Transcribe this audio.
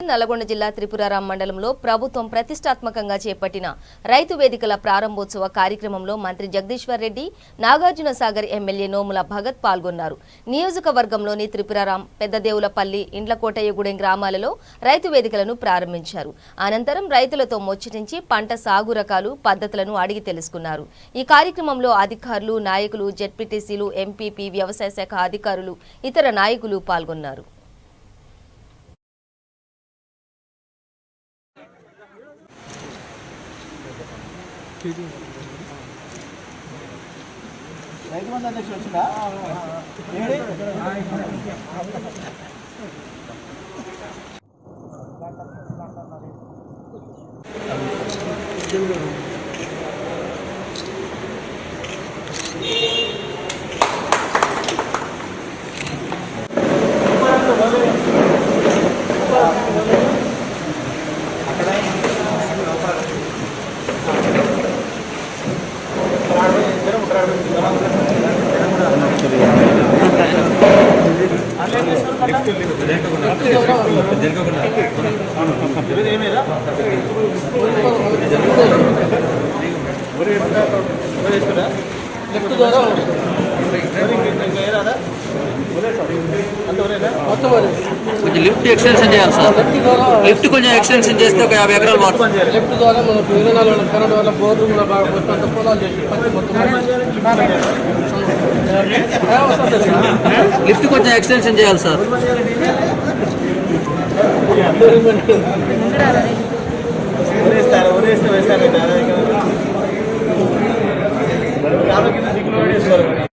నల్లగొండ జిల్లా త్రిపురారం మండలంలో ప్రభుత్వం ప్రతిష్టాత్మకంగా చేపట్టిన రైతు వేదికల ప్రారంభోత్సవ కార్యక్రమంలో మంత్రి జగదీశ్వర్ రెడ్డి, నాగార్జున సాగర్ ఎమ్మెల్యే నోముల భగత్ పాల్గొన్నారు. నియోజకవర్గంలోని త్రిపురారం, పెద్దదేవులపల్లి, ఇండ్లకోటయ్యగూడెం గ్రామాలలో రైతు వేదికలను ప్రారంభించారు. అనంతరం రైతులతో ముచ్చటించి పంట సాగు రకాలు, పద్ధతులను అడిగి తెలుసుకున్నారు. ఈ కార్యక్రమంలో అధికారులు, నాయకులు, జెడ్పీటీసీలు, ఎంపీపీ, వ్యవసాయ శాఖ అధికారులు, ఇతర నాయకులు పాల్గొన్నారు. రైతు మంది అధ్యక్షుడు వచ్చిందా? కొంచెం లిఫ్ట్ ఎక్స్టెన్షన్ చేయాలి సార్. లిఫ్ట్ కొంచెం ఎక్స్టెన్షన్ చేస్తే ఒక 50 ఎకరాలు వాటర్ లిఫ్ట్ ద్వారా మనకు 24 కరెంట్ వల్ల బోర్డు కూడా బాగా అంత పొలాలు చేసి లిఫ్ట్ కొంచెం ఎక్స్టెన్షన్ చేయాలి సార్. ఊరేస్తే వేస్తారు కింద దిగులు పడేసుకోవాలి.